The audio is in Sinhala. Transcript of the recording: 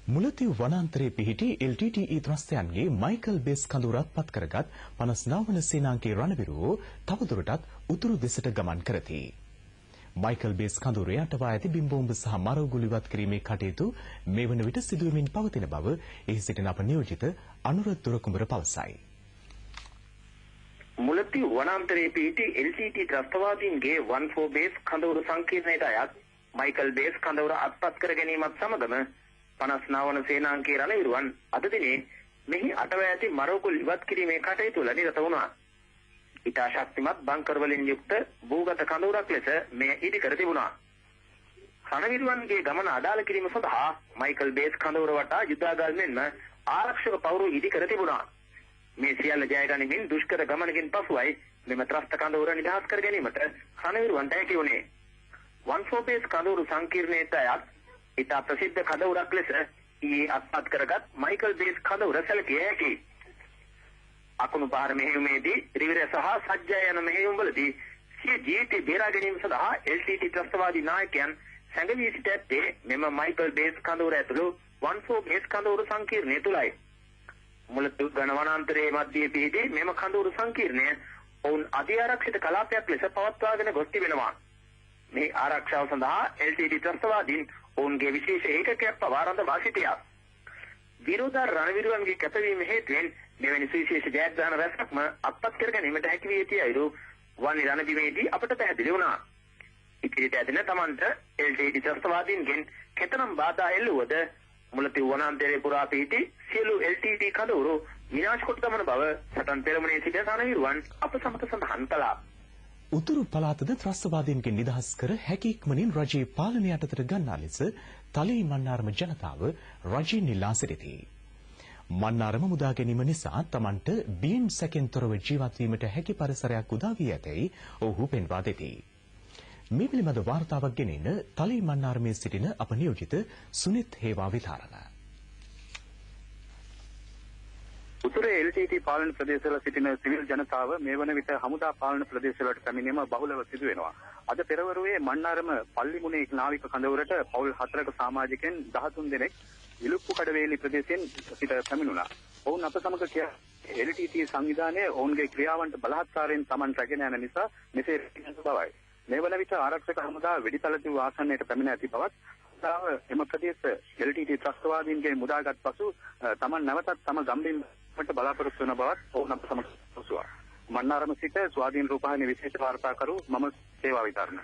මුලතිව් වනාන්තරයේ පිහිටි LTTE ත්‍රස්තයන්ගේ මයිකල් බේස් කඳවුරත් පත් කරගත් 59 වන සේනාංකයේ රණවිරුවෝ තවදුරටත් උතුරු දෙසට ගමන් කරති. මයිකල් බේස් කඳවුරේ අටවා ඇති බිම්බෝම්බ සහ මරවුගුළු ඉවත් කිරීමේ කටයුතු මේ වන විට සිදුවෙමින් පවතින බව එහි සිටින අප නියෝජිත අනුර දුරකුඹර පවසයි. මුලතිව් වනාන්තරයේ පිහිටි LTTE ත්‍රස්තවාදීන්ගේ 14 බේස් කඳවුරු සංකීර්ණයට අයත් මයිකල් බේස් කඳවුර අත්පත් කර ගැනීමත් සමගම 59 වන සේනාංකයේ රණවිරුවන් අද දිනේ මෙහි අටව ඇති මරවුගුළු ඉවත් කිරීමේ කටයුතු වල නිරත වුණා. ඉතා ශක්තිමත් බංකර් වලින් යුක්ත භූගත කඳවුරක් ලෙස මෙය ඉදි කර තිබුණා. රණවිරුවන්ගේ ගමන අඩාල කිරීම සඳහා මයිකල් බේස් කඳවුර වටා යුද්ධාගල් මෙන්ම ආරක්ෂක පවුරු ඉදි කර තිබුණා. මේ සියල්ල ජය ගනිමින් දුෂ්කර ගමනකින් පසුවයි මෙම ත්‍රස්ත කඳවුර නිදහස් කර ගැනීමට රණවිරුවන්ට හැකි වුණේ. 14 බේස් කඳවුරු සංකීර්ණයට අයත් ඉතා ප්‍රසිද්ධ කඳවුරක් ලෙස ඊයේ අත්පත් කරගත් මයිකල් බේස් කඳවුර සැලකිය හැකියි. අකුණු පාර මෙහෙයුමේදී රිවිර සහ සජ්ජය යන මෙහෙයුම්වලදී සිය ජීවිතය බේරා ගැනීම සඳහා LTTE ත්‍රස්තවාදී නායකයන් සැඟවී සිට ඇත්තේ මෙම මයිකල් බේස් කඳවුර ඇතුළු 14 බේස් කඳවුරු සංකීර්ණය තුලයි. මුලතිව් ඝන වනාන්තරයේ මැදයේ පිහිටි මෙම කඳවුරු සංකීර්ණය ඔවුන් අධිආරක්ෂිත කලාපයක් ලෙස පවත්වාගෙන ගොස් තිබෙනවා. මේ ආරක්ෂාව සඳහා LTTE ත්‍රස්තවාදීන් ඔවුන්ගේ විශේෂ ඒකකයක් පවා රඳවා සිටියා. විරෝධ රණවිරුවන්ගේ කැපවීම හේතුවෙන් මෙවැනි සුවිශේෂ ජයග්‍රහණ රැසක්ම අත්පත් කර ගැනීමට හැකි වී ඇති අයුරු වන්නේ රණබිමේදී අපට පැහැදිලි වුණා. ඉදිරියට ඇදෙන තමන්ට LTTE ත්‍රස්තවාදීන්ගෙන් කෙතරම් බාධා එල්ලුවද මුලතිව් වනාන්තරයේ පුරා පිහිටි සියලු LTTE කඳවුරු විනාශ කොට දමන බව සටන් පෙරමුණේ සිට රණවිරුවන් අප සමග සඳහන් කළා. උතුරු පළාතද ත්‍රස්තවාදීන්ගෙන් නිදහස් කර හැකි ඉක්මනින් රජයේ පාලනය යටතට ගන්නා ලෙස තලී මන්නාරම ජනතාව රජයෙන් ඉල්ලා සිටිති. මන්නාරම මුදා ගැනීම නිසා තමන්ට බියෙන් සැකෙන් තොරව ජීවත් වීමට හැකි පරිසරයක් උදා වී ඇතැයි ඔහු පෙන්වා දෙති. මේ පිළිබඳ වාර්තාවක් ගෙනෙන තලී මන්නාරමේ සිටින අප නියෝජිත සුනිත් හේවා විතාරණ. උතුරේ LTTE පාලන ප්‍රදේශවල සිටින සිවිල් ජනතාව මේ වන විට හමුදා පාලන ප්‍රදේශවලට පැමිණීම බහුලව සිදු වෙනවා. අද පෙරවරුවේ මන්නාරම පල්ලිමුනේ නාවික කඳවුරට පවුල් 4ක සමාජිකයන් 13 දෙනෙක් විලුප්පු කඩවේලි ප්‍රදේශයෙන් සිට පැමිණුණා. ඔවුන් අප සමග LTTE සංවිධානය ඔවුන්ගේ ක්‍රියාවන්ට බලහත්කාරයෙන් Taman රැගෙන යන නිසා මෙසේ රැගෙන බවයි. මේ වන විට ආරක්ෂක හමුදා වෙඩිතලතිව් ආසන්නයට පැමිණ ඇති බවත් එම ප්‍රදේශ LTTE ත්‍රස්තවාදීන්ගේ මුදාගත් පසු Taman නැවතත් තම ගම්බිම් මට බලාපොරොත්තු වන බවත් ඔවුන් අප සමග පසුවා. මන්නාරම සිට ස්වාධීන රූපවාහිනී විශේෂ වාර්තාකරු මම සේවා විතරණ.